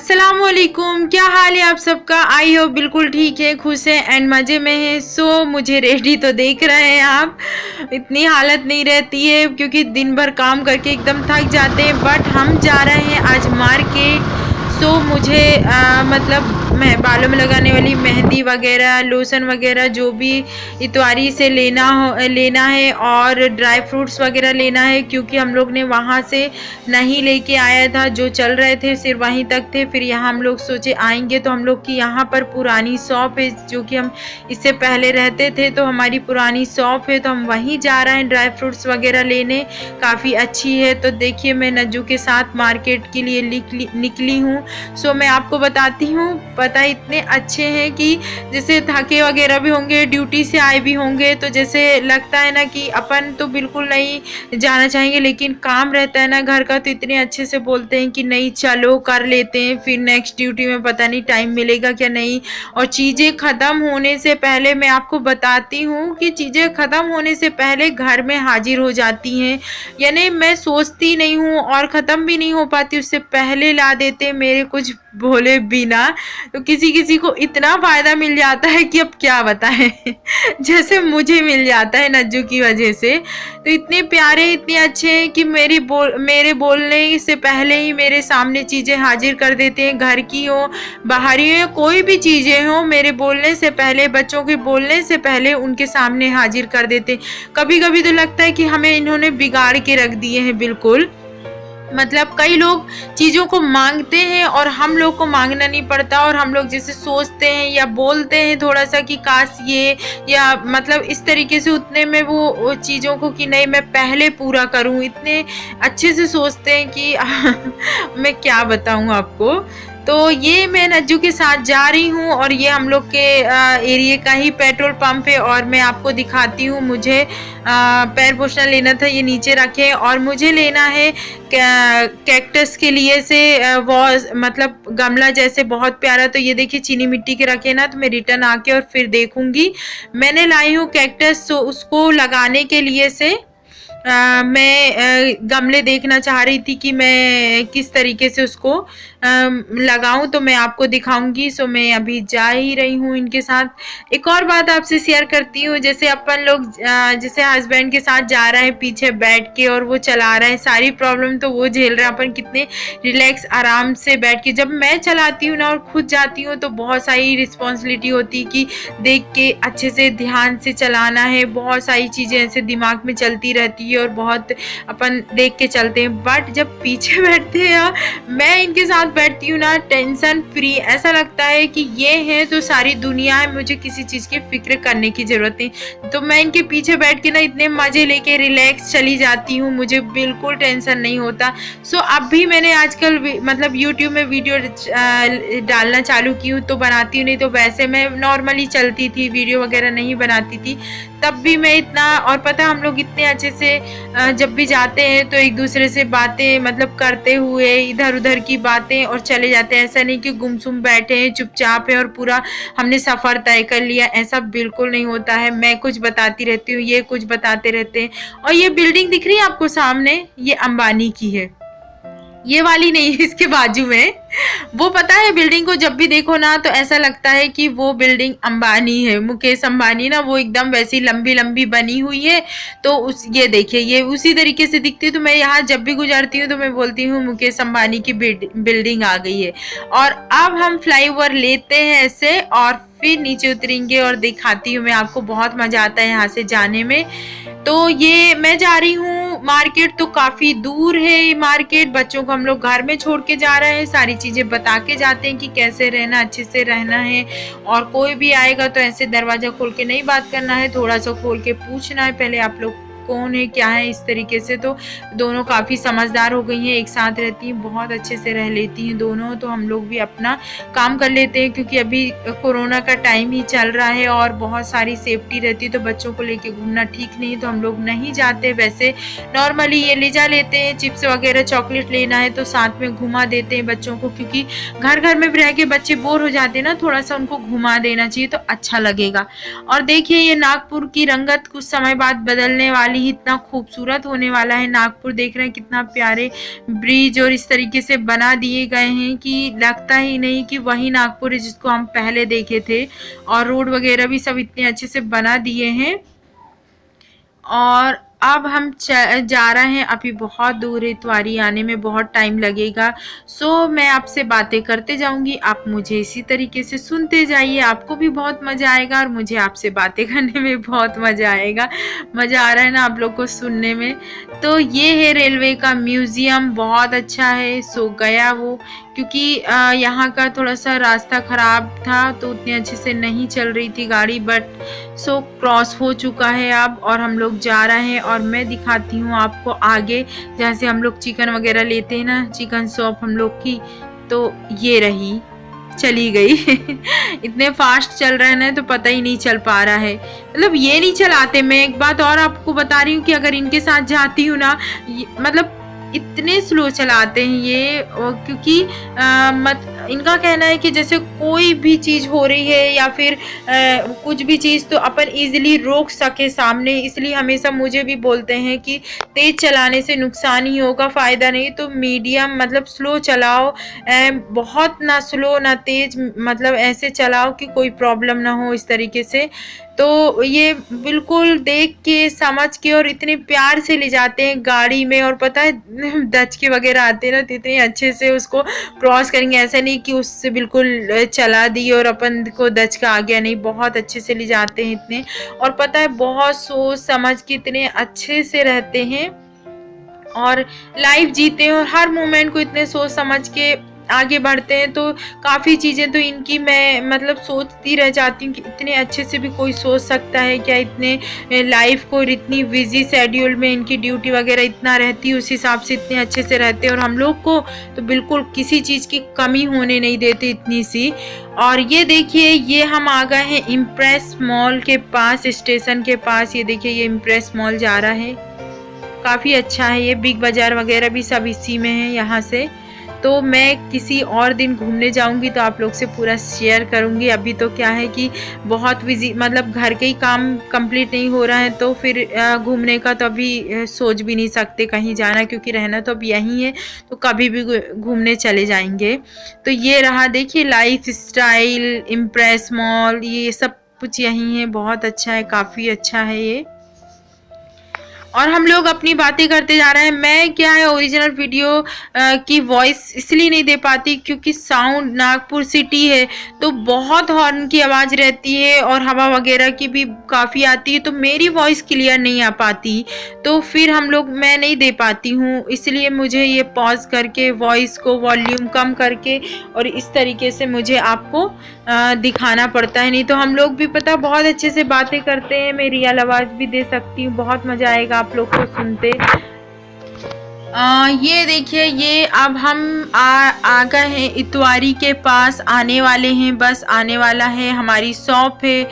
अस्सलामुअलैकुम, क्या हाल है आप सबका। आई हो बिल्कुल ठीक है, खुश है एंड मज़े में है। मुझे रेडी तो देख रहे हैं आप, इतनी हालत नहीं रहती है क्योंकि दिन भर काम करके एकदम थक जाते हैं। बट हम जा रहे हैं आज मार्केट। मुझे मतलब मैं बालों में लगाने वाली मेहंदी वगैरह, लोशन वगैरह जो भी इतवारी से लेना है और ड्राई फ्रूट्स वगैरह लेना है, क्योंकि हम लोग ने वहाँ से नहीं लेके आया था। जो चल रहे थे सिर्फ वहीं तक थे। फिर यहाँ हम लोग सोचे आएंगे तो हम लोग की यहाँ पर पुरानी शॉप है, जो कि हम इससे पहले रहते थे, तो हमारी पुरानी शॉप है, तो हम वहीं जा रहे हैं ड्राई फ्रूट्स वगैरह लेने। काफ़ी अच्छी है। तो देखिए मैं नज्जू के साथ मार्केट के लिए निकली हूँ। मैं आपको बताती हूँ, पता इतने अच्छे हैं कि जैसे थके वगैरह भी होंगे, ड्यूटी से आए भी होंगे, तो जैसे लगता है ना कि अपन तो बिल्कुल नहीं जाना चाहेंगे, लेकिन काम रहता है ना घर का, तो इतने अच्छे से बोलते हैं कि नहीं चलो कर लेते हैं, फिर नेक्स्ट ड्यूटी में पता नहीं टाइम मिलेगा क्या नहीं। और चीज़ें ख़त्म होने से पहले मैं आपको बताती हूँ कि चीज़ें ख़त्म होने से पहले घर में हाजिर हो जाती हैं, यानी मैं सोचती नहीं हूँ और ख़त्म भी नहीं हो पाती, उससे पहले ला देते मेरे कुछ बोले बिना। तो किसी किसी को इतना फ़ायदा मिल जाता है कि अब क्या बताएं जैसे मुझे मिल जाता है नज्जू की वजह से। तो इतने प्यारे, इतने अच्छे हैं कि मेरे बोलने से पहले ही मेरे सामने चीज़ें हाजिर कर देते हैं, घर की हो बाहरी हो, कोई भी चीज़ें हो, मेरे बोलने से पहले, बच्चों के बोलने से पहले उनके सामने हाजिर कर देते हैं। कभी कभी तो लगता है कि हमें इन्होंने बिगाड़ के रख दिए हैं बिल्कुल। मतलब कई लोग चीज़ों को मांगते हैं और हम लोग को मांगना नहीं पड़ता, और हम लोग जैसे सोचते हैं या बोलते हैं थोड़ा सा कि काश ये, या मतलब इस तरीके से उतने में वो चीज़ों को कि नहीं मैं पहले पूरा करूं, इतने अच्छे से सोचते हैं कि मैं क्या बताऊं आपको। तो ये मैं नज्जू के साथ जा रही हूँ और ये हम लोग के एरिया का ही पेट्रोल पंप है, और मैं आपको दिखाती हूँ। मुझे पैर पोछना लेना था, ये नीचे रखे, और मुझे लेना है कैक्टस के लिए से वॉज मतलब गमला जैसे बहुत प्यारा। तो ये देखिए चीनी मिट्टी के रखे ना, तो मैं रिटर्न आके और फिर देखूंगी। मैंने लाई हूँ कैक्टस, तो उसको लगाने के लिए से मैं गमले देखना चाह रही थी कि मैं किस तरीके से उसको लगाऊं, तो मैं आपको दिखाऊंगी। मैं अभी जा ही रही हूँ इनके साथ। एक और बात आपसे शेयर करती हूँ, जैसे अपन लोग जैसे हस्बैंड के साथ जा रहे हैं पीछे बैठ के और वो चला रहा है, सारी प्रॉब्लम तो वो झेल रहे हैं, अपन कितने रिलैक्स आराम से बैठ के। जब मैं चलाती हूँ ना और खुद जाती हूँ तो बहुत सारी रिस्पॉन्सिबिलिटी होती है कि देख के अच्छे से ध्यान से चलाना है, बहुत सारी चीज़ें ऐसे दिमाग में चलती रहती है और बहुत अपन देख के चलते हैं। बट जब पीछे बैठते हैं, मैं इनके साथ बैठती हूँ ना, टेंशन फ्री, ऐसा लगता है कि ये है तो सारी दुनिया है, मुझे किसी चीज़ की फिक्र करने की ज़रूरत नहीं। तो मैं इनके पीछे बैठ के ना इतने मज़े लेके रिलैक्स चली जाती हूँ, मुझे बिल्कुल टेंशन नहीं होता। अब भी मैंने आजकल मतलब यूट्यूब में वीडियो डालना चालू की हूँ, तो बनाती हूँ, नहीं तो वैसे मैं नॉर्मली चलती थी, वीडियो वगैरह नहीं बनाती थी तब भी मैं इतना। और पता हम लोग इतने अच्छे से जब भी जाते हैं तो एक दूसरे से बातें मतलब करते हुए इधर उधर की बातें और चले जाते हैं। ऐसा नहीं कि गुमसुम बैठे हैं, चुपचाप है और पूरा हमने सफ़र तय कर लिया, ऐसा बिल्कुल नहीं होता है। मैं कुछ बताती रहती हूँ, ये कुछ बताते रहते हैं। और ये बिल्डिंग दिख रही है आपको सामने, ये अंबानी की है, ये वाली नहीं, इसके बाजू में वो। पता है बिल्डिंग को जब भी देखो ना तो ऐसा लगता है कि वो बिल्डिंग अंबानी है, मुकेश अंबानी ना, वो एकदम वैसी लंबी लंबी बनी हुई है। तो ये देखिए ये उसी तरीके से दिखती है। तो मैं यहाँ जब भी गुजरती हूँ तो मैं बोलती हूँ मुकेश अंबानी की बिल्डिंग आ गई है। और अब हम फ्लाईओवर लेते हैं ऐसे और फिर नीचे उतरेंगे और दिखाती हूँ मैं आपको। बहुत मजा आता है यहाँ से जाने में। तो ये मैं जा रही हूँ मार्केट, तो काफ़ी दूर है ये मार्केट। बच्चों को हम लोग घर में छोड़ के जा रहे हैं, सारी चीज़ें बता के जाते हैं कि कैसे रहना, अच्छे से रहना है। और कोई भी आएगा तो ऐसे दरवाज़ा खोल के नहीं बात करना है, थोड़ा सा खोल के पूछना है पहले आप लोग कौन है क्या है, इस तरीके से। तो दोनों काफ़ी समझदार हो गई हैं, एक साथ रहती हैं, बहुत अच्छे से रह लेती हैं दोनों। तो हम लोग भी अपना काम कर लेते हैं, क्योंकि अभी कोरोना का टाइम ही चल रहा है और बहुत सारी सेफ्टी रहती है, तो बच्चों को लेके घूमना ठीक नहीं है, तो हम लोग नहीं जाते। वैसे नॉर्मली ये ले जा लेते हैं, चिप्स वगैरह चॉकलेट लेना है तो साथ में घुमा देते हैं बच्चों को, क्योंकि घर घर में रह के बच्चे बोर हो जाते हैं ना, थोड़ा सा उनको घुमा देना चाहिए तो अच्छा लगेगा। और देखिए ये नागपुर की रंगत कुछ समय बाद बदलने वाली वाली ही इतना खूबसूरत होने वाला है। नागपुर देख रहे हैं कितना प्यारे ब्रिज और इस तरीके से बना दिए गए हैं कि लगता ही नहीं कि वही नागपुर है जिसको हम पहले देखे थे। और रोड वगैरह भी सब इतने अच्छे से बना दिए हैं। और अब हम जा रहे हैं, अभी बहुत दूर है, इतवारी आने में बहुत टाइम लगेगा। सो मैं आपसे बातें करते जाऊंगी, आप मुझे इसी तरीके से सुनते जाइए, आपको भी बहुत मज़ा आएगा और मुझे आपसे बातें करने में बहुत मज़ा आएगा। मज़ा आ रहा है ना आप लोग को सुनने में। तो ये है रेलवे का म्यूज़ियम, बहुत अच्छा है। सो गया वो, क्योंकि यहाँ का थोड़ा सा रास्ता ख़राब था तो उतने अच्छे से नहीं चल रही थी गाड़ी, बट सो क्रॉस हो चुका है अब और हम लोग जा रहे हैं। और मैं दिखाती हूँ आपको आगे, जहाँ से हम लोग चिकन वगैरह लेते हैं ना, चिकन शॉप हम लोग की, तो ये रही, चली गई। इतने फास्ट चल रहे हैं ना तो पता ही नहीं चल पा रहा है, मतलब ये नहीं चलाते। मैं एक बात और आपको बता रही हूँ कि अगर इनके साथ जाती हूँ ना, मतलब इतने स्लो चलाते हैं ये, क्योंकि इनका कहना है कि जैसे कोई भी चीज़ हो रही है या फिर कुछ भी चीज़ तो अपन इजीली रोक सके सामने, इसलिए हमेशा मुझे भी बोलते हैं कि तेज़ चलाने से नुकसान ही होगा, फ़ायदा नहीं। तो मीडियम मतलब स्लो चलाओ, बहुत ना स्लो ना तेज़, मतलब ऐसे चलाओ कि कोई प्रॉब्लम ना हो इस तरीके से। तो ये बिल्कुल देख के समझ के और इतने प्यार से ले जाते हैं गाड़ी में। और पता है दचके वगैरह आते हैं ना तो इतने अच्छे से उसको क्रॉस करेंगे, ऐसा नहीं कि उससे बिल्कुल चला दी और अपन को दचका आ गया, नहीं, बहुत अच्छे से ले जाते हैं इतने। और पता है बहुत सोच समझ के इतने अच्छे से रहते हैं और लाइफ जीते हैं और हर मोमेंट को इतने सोच समझ के आगे बढ़ते हैं। तो काफ़ी चीज़ें तो इनकी मैं मतलब सोचती रह जाती हूँ कि इतने अच्छे से भी कोई सोच सकता है क्या, इतने लाइफ को इतनी बिजी शेड्यूल में इनकी ड्यूटी वगैरह इतना रहती है, उस हिसाब से इतने अच्छे से रहते हैं और हम लोग को तो बिल्कुल किसी चीज़ की कमी होने नहीं देते इतनी सी। और ये देखिए, ये हम आ गए हैं इम्प्रेस मॉल के पास, स्टेशन के पास। ये देखिए, ये इम्प्रेस मॉल जा रहा है, काफ़ी अच्छा है ये। बिग बाज़ार वगैरह भी सब इसी में है यहाँ से। तो मैं किसी और दिन घूमने जाऊंगी तो आप लोग से पूरा शेयर करूंगी। अभी तो क्या है कि बहुत बिजी, मतलब घर के ही काम कंप्लीट नहीं हो रहा है, तो फिर घूमने का तो अभी सोच भी नहीं सकते कहीं जाना, क्योंकि रहना तो अब यहीं है, तो कभी भी घूमने चले जाएंगे। तो ये रहा, देखिए, लाइफ स्टाइल इम्प्रेस मॉल, ये सब कुछ यहीं है, बहुत अच्छा है, काफ़ी अच्छा है ये। और हम लोग अपनी बातें करते जा रहे हैं। मैं क्या है ओरिजिनल वीडियो की वॉइस इसलिए नहीं दे पाती क्योंकि साउंड, नागपुर सिटी है तो बहुत हॉर्न की आवाज़ रहती है और हवा वगैरह की भी काफ़ी आती है, तो मेरी वॉइस क्लियर नहीं आ पाती, तो फिर मैं नहीं दे पाती हूँ। इसलिए मुझे ये पॉज करके वॉइस को वॉल्यूम कम करके और इस तरीके से मुझे आपको दिखाना पड़ता है, नहीं तो हम लोग भी पता बहुत अच्छे से बातें करते हैं। मैं रियल आवाज़ भी दे सकती हूँ, बहुत मज़ा आएगा आप लोग को सुनते। ये देखिए, ये अब हम आ गए हैं इतवारी के पास, आने वाले हैं, बस आने वाला है। हमारी शॉप है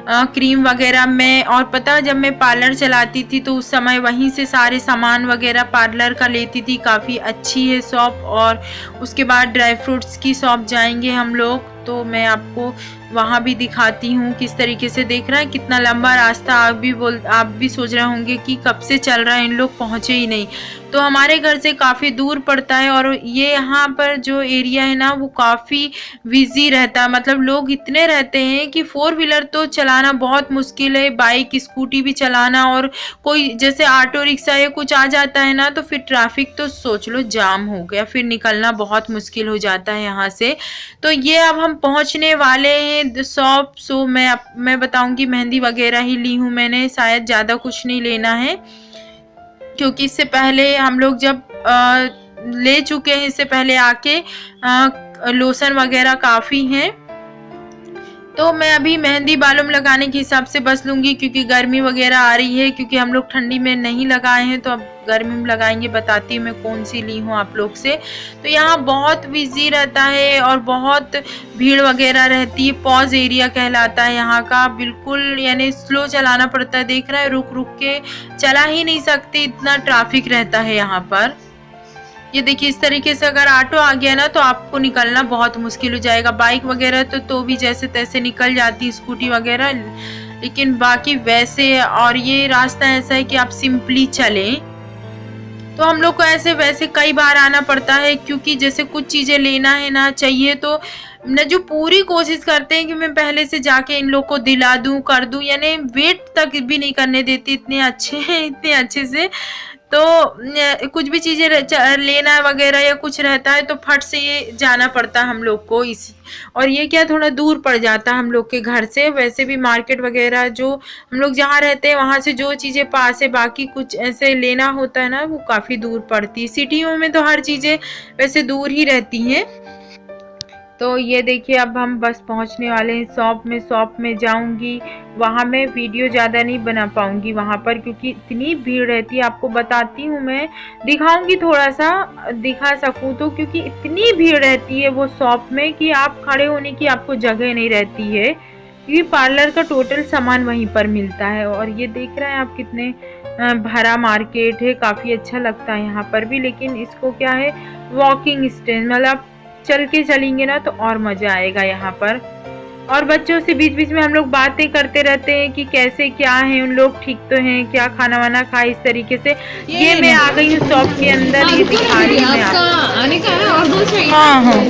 क्रीम वगैरह में। और पता, जब मैं पार्लर चलाती थी तो उस समय वहीं से सारे सामान वगैरह पार्लर का लेती थी, काफ़ी अच्छी है शॉप। और उसके बाद ड्राई फ्रूट्स की शॉप जाएंगे हम लोग, तो मैं आपको वहाँ भी दिखाती हूँ किस तरीके से। देख रहे हैं कितना लंबा रास्ता, आप भी सोच रहे होंगे कि कब से चल रहा है, इन लोग पहुँचे ही नहीं। तो हमारे घर से काफ़ी दूर पड़ता है और ये यहाँ पर जो एरिया है ना वो काफ़ी बिजी रहता है, मतलब लोग इतने रहते हैं कि 4 व्हीलर तो चलाना बहुत मुश्किल है, बाइक स्कूटी भी चलाना। और कोई जैसे ऑटो रिक्शा या कुछ आ जाता है ना तो फिर ट्रैफिक तो सोच लो जाम हो गया, फिर निकलना बहुत मुश्किल हो जाता है यहाँ से। तो ये अब हम पहुँचने वाले हैं शॉप। सो मैं बताऊँगी, मेहंदी वगैरह ही ली हूँ मैंने, शायद ज़्यादा कुछ नहीं लेना है, क्योंकि इससे पहले हम लोग जब ले चुके हैं, इससे पहले आके लोशन वगैरह काफ़ी हैं। तो मैं अभी मेहंदी बालों में लगाने के हिसाब से बस लूँगी, क्योंकि गर्मी वगैरह आ रही है, क्योंकि हम लोग ठंडी में नहीं लगाए हैं तो अब गर्मी में लगाएंगे। बताती हूँ मैं कौन सी ली हूँ आप लोग से। तो यहाँ बहुत बिजी रहता है और बहुत भीड़ वगैरह रहती है, पॉज एरिया कहलाता है यहाँ का, बिल्कुल यानी स्लो चलाना पड़ता है। देख रहा है, रुक रुक के चला ही नहीं सकते, इतना ट्रैफिक रहता है यहाँ पर। ये देखिए, इस तरीके से अगर ऑटो आ गया ना तो आपको निकलना बहुत मुश्किल हो जाएगा। बाइक वगैरह तो भी जैसे तैसे निकल जाती, स्कूटी वगैरह, लेकिन बाकी वैसे है। और ये रास्ता ऐसा है कि आप सिंपली चलें तो हम लोग को ऐसे वैसे कई बार आना पड़ता है, क्योंकि जैसे कुछ चीज़ें लेना है ना चाहिए तो न जो पूरी कोशिश करते हैं कि मैं पहले से जाके इन लोग को दिला दूं कर दूं, यानी वेट तक भी नहीं करने देती, इतने अच्छे हैं इतने अच्छे से। तो कुछ भी चीज़ें लेना वगैरह या कुछ रहता है तो फट से ये जाना पड़ता है हम लोग को इस। और ये क्या थोड़ा दूर पड़ जाता है हम लोग के घर से, वैसे भी मार्केट वगैरह जो हम लोग जहाँ रहते हैं वहाँ से जो चीज़ें पास है, बाकी कुछ ऐसे लेना होता है ना वो काफ़ी दूर पड़ती है। सिटियों में तो हर चीज़ें वैसे दूर ही रहती हैं। तो ये देखिए अब हम बस पहुंचने वाले हैं शॉप में जाऊंगी। वहाँ मैं वीडियो ज़्यादा नहीं बना पाऊंगी वहाँ पर, क्योंकि इतनी भीड़ रहती है। आपको बताती हूँ, मैं दिखाऊंगी थोड़ा सा दिखा सकूँ तो, क्योंकि इतनी भीड़ रहती है वो शॉप में कि आप खड़े होने की आपको जगह नहीं रहती है, क्योंकि पार्लर का टोटल सामान वहीं पर मिलता है। और ये देख रहे हैं आप कितने भरा मार्केट है, काफ़ी अच्छा लगता है यहाँ पर भी। लेकिन इसको क्या है, वॉकिंग स्टैंड, मतलब चल के चलेंगे ना तो और मज़ा आएगा यहाँ पर। और बच्चों से बीच बीच में हम लोग बातें करते रहते हैं कि कैसे क्या है, उन लोग ठीक तो हैं, क्या खाना वाना खाए, इस तरीके से। ये मैं आ गई हूँ शॉप के अंदर, ये दिखा रही हूँ मैं आपको। आने का है और 2 चाहिए। हाँ हाँ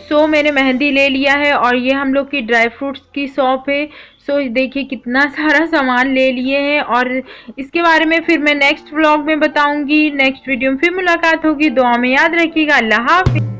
सो मैंने मेहंदी ले लिया है और ये हम लोग की ड्राई फ्रूट्स की शॉप है। सो देखिए कितना सारा सामान ले लिए हैं, और इसके बारे में फिर मैं नेक्स्ट व्लॉग में बताऊंगी। नेक्स्ट वीडियो में फिर मुलाकात होगी। दुआ में याद रखिएगा। अल्लाह हाफिज़।